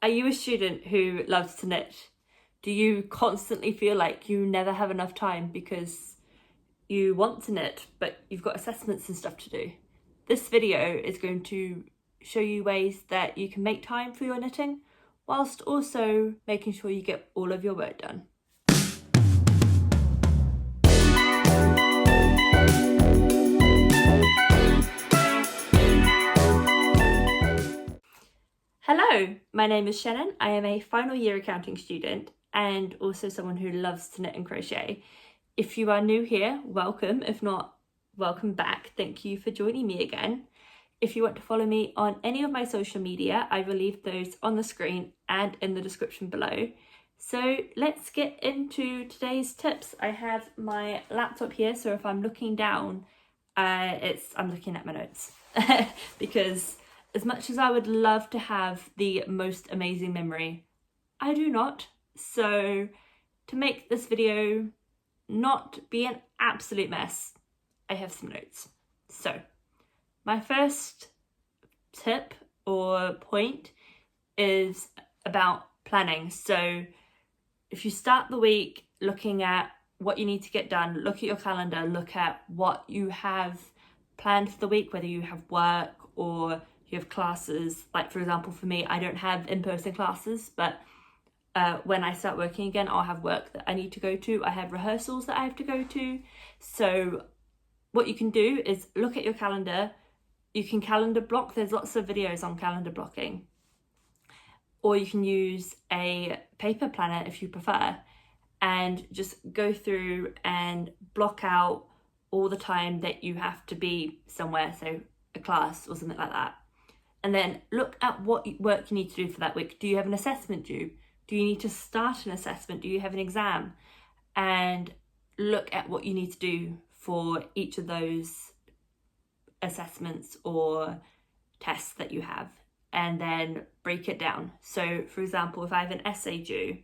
Are you a student who loves to knit? Do you constantly feel like you never have enough time because you want to knit, but you've got assessments and stuff to do? This video is going to show you ways that you can make time for your knitting whilst also making sure you get all of your work done. Hello, my name is Shannon. I am a final year accounting student and also someone who loves to knit and crochet. If you are new here, welcome. If not, welcome back. Thank you for joining me again. If you want to follow me on any of my social media, I will leave those on the screen and in the description below. So let's get into today's tips. I have my laptop here, so if I'm looking down, I'm looking at my notes because as much as I would love to have the most amazing memory, I do not. So to make this video not be an absolute mess, I have some notes. So my first tip or point is about planning. So if you start the week looking at what you need to get done, look at your calendar, look at what you have planned for the week, whether you have work or you have classes. Like for example, for me, I don't have in-person classes, but when I start working again, I'll have work that I need to go to. I have rehearsals that I have to go to. So what you can do is look at your calendar. You can calendar block. There's lots of videos on calendar blocking. Or you can use a paper planner if you prefer and just go through and block out all the time that you have to be somewhere, so a class or something like that. And then look at what work you need to do for that week. Do you have an assessment due? Do you need to start an assessment? Do you have an exam? And look at what you need to do for each of those assessments or tests that you have, and then break it down. So for example, if I have an essay due,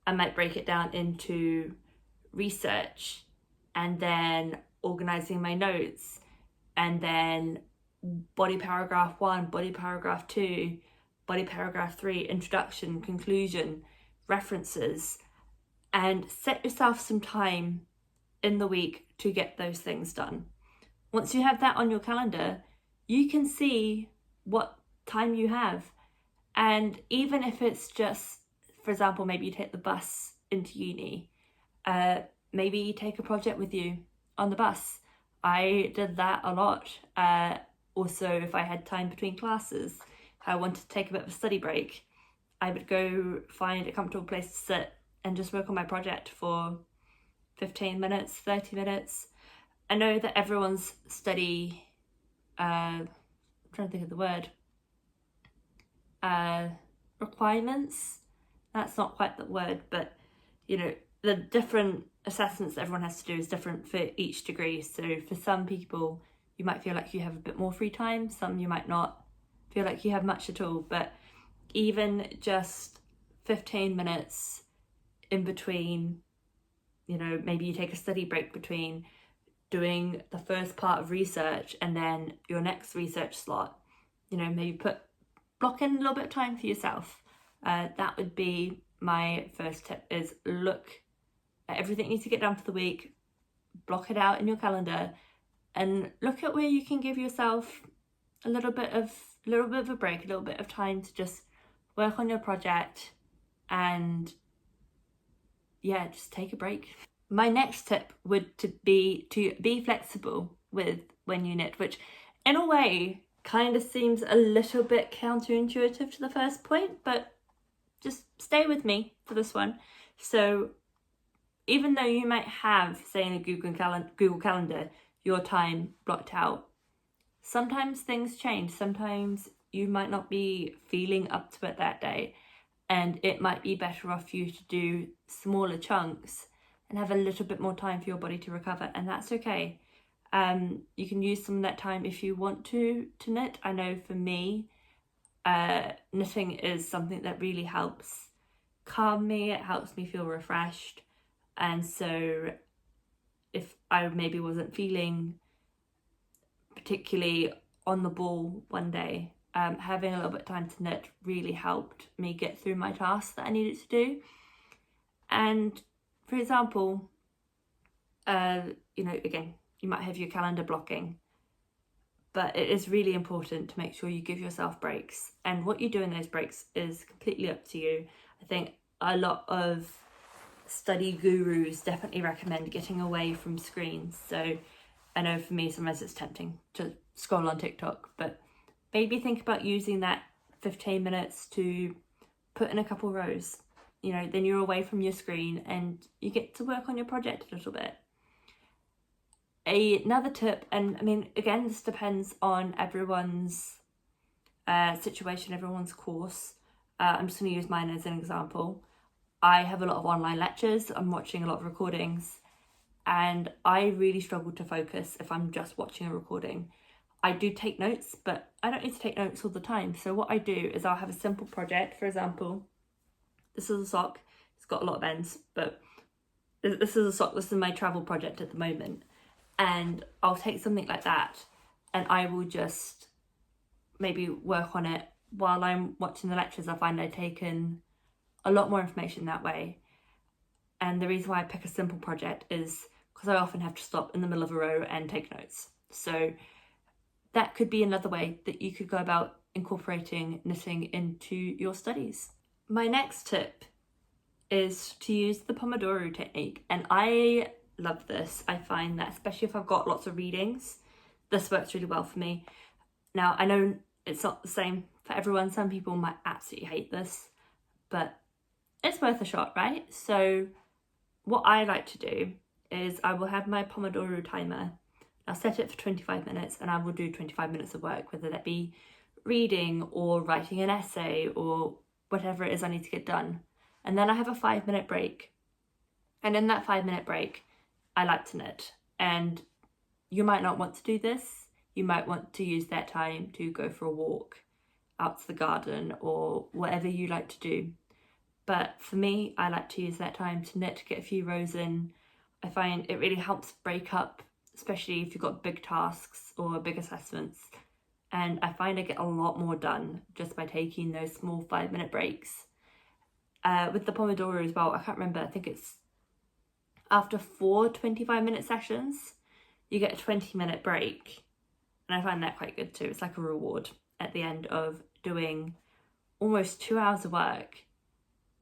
I might break it down into research and then organizing my notes, and then body paragraph 1, body paragraph 2, body paragraph 3, introduction, conclusion, references, and set yourself some time in the week to get those things done. Once you have that on your calendar, you can see what time you have. And even if it's just, for example, maybe you take the bus into uni, maybe you take a project with you on the bus. I did that a lot. Also, if I had time between classes, if I wanted to take a bit of a study break, I would go find a comfortable place to sit and just work on my project for 15 minutes, 30 minutes. I know that everyone's study, I'm trying to think of the word, requirements, that's not quite the word, but you know, the different assessments that everyone has to do is different for each degree. So for some people, you might feel like you have a bit more free time, some you might not feel like you have much at all, but even just 15 minutes in between, you know, maybe you take a study break between doing the first part of research and then your next research slot, you know, maybe block in a little bit of time for yourself. That would be my first tip, is look at everything you need to get done for the week, block it out in your calendar, and look at where you can give yourself a little bit of a break, a little bit of time to just work on your project and yeah, just take a break. My next tip would be to be flexible with when you knit, which in a way kind of seems a little bit counterintuitive to the first point, but just stay with me for this one. So even though you might have, say in a Google Calendar, your time blocked out, sometimes things change. Sometimes you might not be feeling up to it that day, and it might be better off for you to do smaller chunks and have a little bit more time for your body to recover, and that's okay. You can use some of that time if you want to knit. I know for me, knitting is something that really helps calm me, it helps me feel refreshed. And so if I maybe wasn't feeling particularly on the ball one day, having a little bit of time to knit really helped me get through my tasks that I needed to do. And for example, again, you might have your calendar blocking, but it is really important to make sure you give yourself breaks. And what you do in those breaks is completely up to you. I think a lot of study gurus definitely recommend getting away from screens. So I know for me, sometimes it's tempting to scroll on TikTok, but maybe think about using that 15 minutes to put in a couple rows. Then you're away from your screen and you get to work on your project a little bit. Another tip, and I mean, again, this depends on everyone's situation, everyone's course. I'm just going to use mine as an example. I have a lot of online lectures, I'm watching a lot of recordings, and I really struggle to focus if I'm just watching a recording. I do take notes, but I don't need to take notes all the time. So what I do is I'll have a simple project. For example, this is a sock. It's got a lot of ends, but this is a sock. This is my travel project at the moment. And I'll take something like that and I will just maybe work on it while I'm watching the lectures. I find I've taken a lot more information that way. And the reason why I pick a simple project is because I often have to stop in the middle of a row and take notes. So that could be another way that you could go about incorporating knitting into your studies. My next tip is to use the Pomodoro technique, and I love this. I find that especially if I've got lots of readings, this works really well for me. Now, I know it's not the same for everyone. Some people might absolutely hate this, but it's worth a shot, right? So what I like to do is I will have my Pomodoro timer. I'll set it for 25 minutes and I will do 25 minutes of work, whether that be reading or writing an essay or whatever it is I need to get done. And then I have a 5-minute break. And in that 5-minute break, I like to knit. And you might not want to do this. You might want to use that time to go for a walk out to the garden or whatever you like to do. But for me, I like to use that time to knit, get a few rows in. I find it really helps break up, especially if you've got big tasks or big assessments. And I find I get a lot more done just by taking those small 5-minute breaks. With the Pomodoro as well, I can't remember, I think it's after 4 25-minute sessions, you get a 20-minute break. And I find that quite good too. It's like a reward at the end of doing almost 2 hours of work.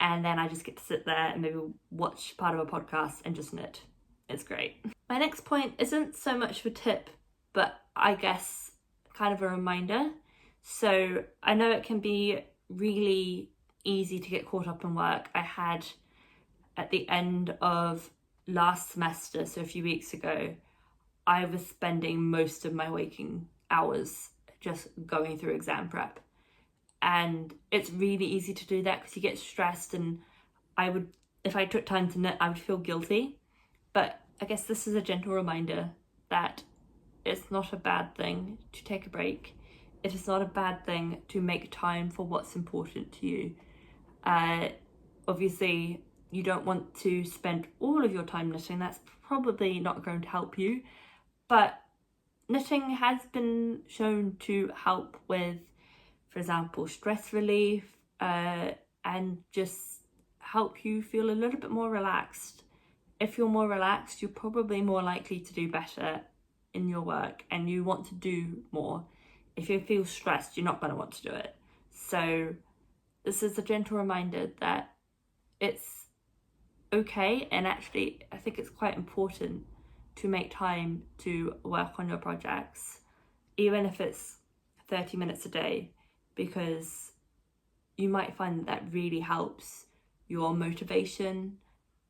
And then I just get to sit there and maybe watch part of a podcast and just knit. It's great. My next point isn't so much of a tip, but I guess kind of a reminder. So I know it can be really easy to get caught up in work. I had at the end of last semester, so a few weeks ago, I was spending most of my waking hours just going through exam prep. And it's really easy to do that because you get stressed, and if I took time to knit, I would feel guilty. But I guess this is a gentle reminder that it's not a bad thing to take a break. It is not a bad thing to make time for what's important to you. Obviously, you don't want to spend all of your time knitting. That's probably not going to help you. But knitting has been shown to help with, for example, stress relief, and just help you feel a little bit more relaxed. If you're more relaxed, you're probably more likely to do better in your work and you want to do more. If you feel stressed, you're not going to want to do it. So this is a gentle reminder that it's okay, and actually I think it's quite important to make time to work on your projects, even if it's 30 minutes a day, because you might find that really helps your motivation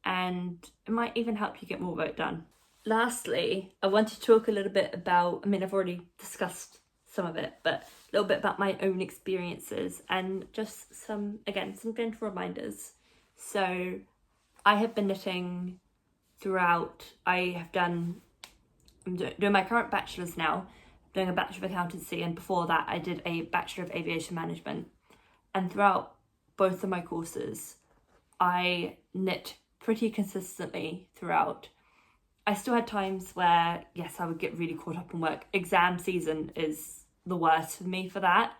and it might even help you get more work done. Lastly, I want to talk a little bit about, I've already discussed some of it, but a little bit about my own experiences and just some gentle reminders. So I have been knitting throughout. I'm doing my current bachelor's now, doing a Bachelor of Accountancy, and before that I did a Bachelor of Aviation Management. And throughout both of my courses, I knit pretty consistently throughout. I still had times where, yes, I would get really caught up in work. Exam season is the worst for me for that.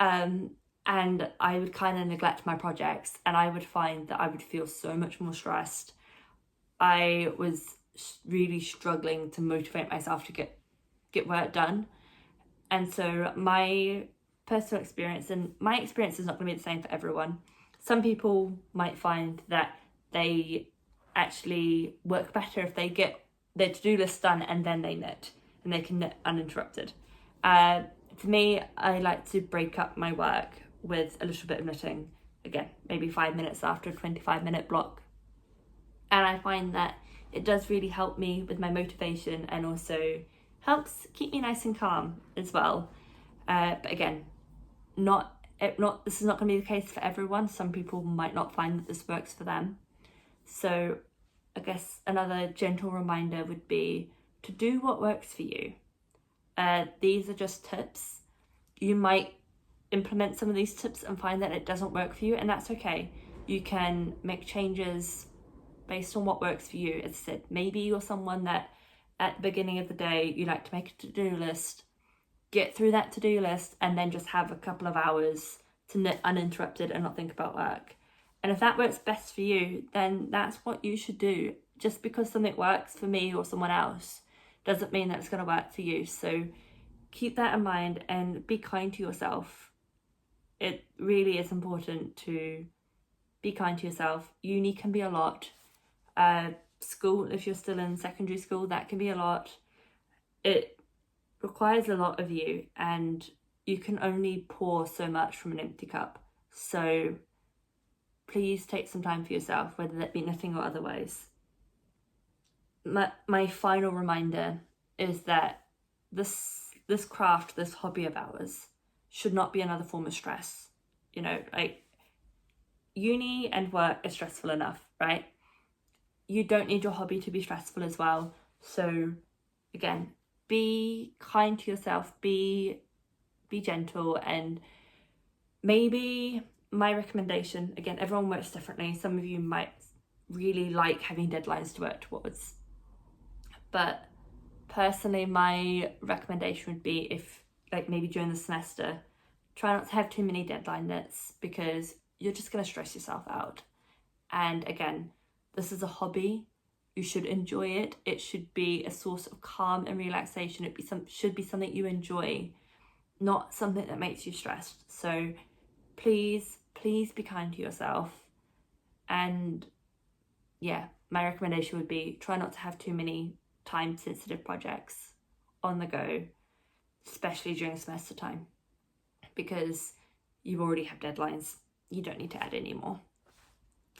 And I would kind of neglect my projects, and I would find that I would feel so much more stressed. I was really struggling to motivate myself to get work done. And so my personal experience, and my experience is not going to be the same for everyone. Some people might find that they actually work better if they get their to-do list done and then they knit, and they can knit uninterrupted. For me, I like to break up my work with a little bit of knitting, again, maybe 5 minutes after a 25-minute block. And I find that it does really help me with my motivation, and also helps keep me nice and calm as well. But again, this is not going to be the case for everyone. Some people might not find that this works for them. So I guess another gentle reminder would be to do what works for you. These are just tips. You might implement some of these tips and find that it doesn't work for you, and that's okay. You can make changes based on what works for you. As I said, maybe you're someone that at the beginning of the day you like to make a to-do list, get through that to-do list, and then just have a couple of hours to knit uninterrupted and not think about work. And if that works best for you, then that's what you should do. Just because something works for me or someone else doesn't mean that it's going to work for you. So keep that in mind and be kind to yourself. It really is important to be kind to yourself. Uni can be a lot. School, if you're still in secondary school, that can be a lot. It requires a lot of you, and you can only pour so much from an empty cup. So please take some time for yourself, whether that be knitting or otherwise. My final reminder is that this craft, this hobby of ours, should not be another form of stress. You know, like, uni and work is stressful enough, right? You don't need your hobby to be stressful as well. So again, be kind to yourself, be gentle. And maybe my recommendation, again, everyone works differently. Some of you might really like having deadlines to work towards, but personally, my recommendation would be, if, like, maybe during the semester, try not to have too many deadline knits, because you're just going to stress yourself out. And again, this is a hobby. You should enjoy it. It should be a source of calm and relaxation. It should be something you enjoy, not something that makes you stressed. So please be kind to yourself. And yeah, my recommendation would be, try not to have too many time-sensitive projects on the go, especially during semester time, because you already have deadlines. You don't need to add any more.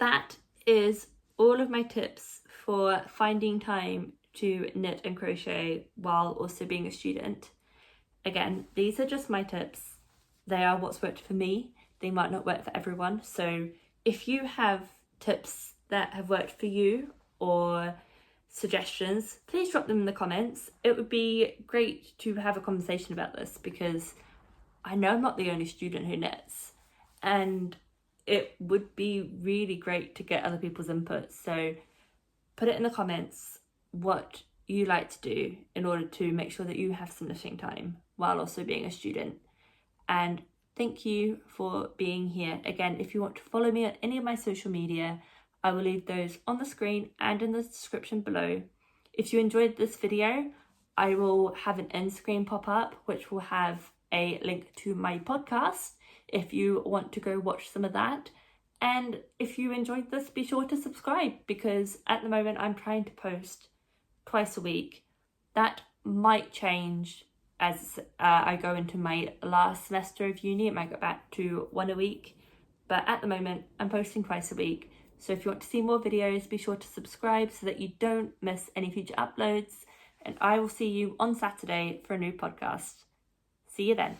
That is all of my tips for finding time to knit and crochet while also being a student. Again, these are just my tips. They are what's worked for me. They might not work for everyone. So if you have tips that have worked for you or suggestions, please drop them in the comments. It would be great to have a conversation about this, because I know I'm not the only student who knits, and it would be really great to get other people's input. So put it in the comments what you like to do in order to make sure that you have some knitting time while also being a student. And thank you for being here. Again, if you want to follow me on any of my social media, I will leave those on the screen and in the description below. If you enjoyed this video, I will have an end screen pop up, which will have a link to my podcast if you want to go watch some of that. And if you enjoyed this, be sure to subscribe, because at the moment I'm trying to post twice a week. That might change as I go into my last semester of uni. It might go back to 1 a week, but at the moment I'm posting twice a week. So if you want to see more videos, be sure to subscribe so that you don't miss any future uploads, and I will see you on Saturday for a new podcast. See you then.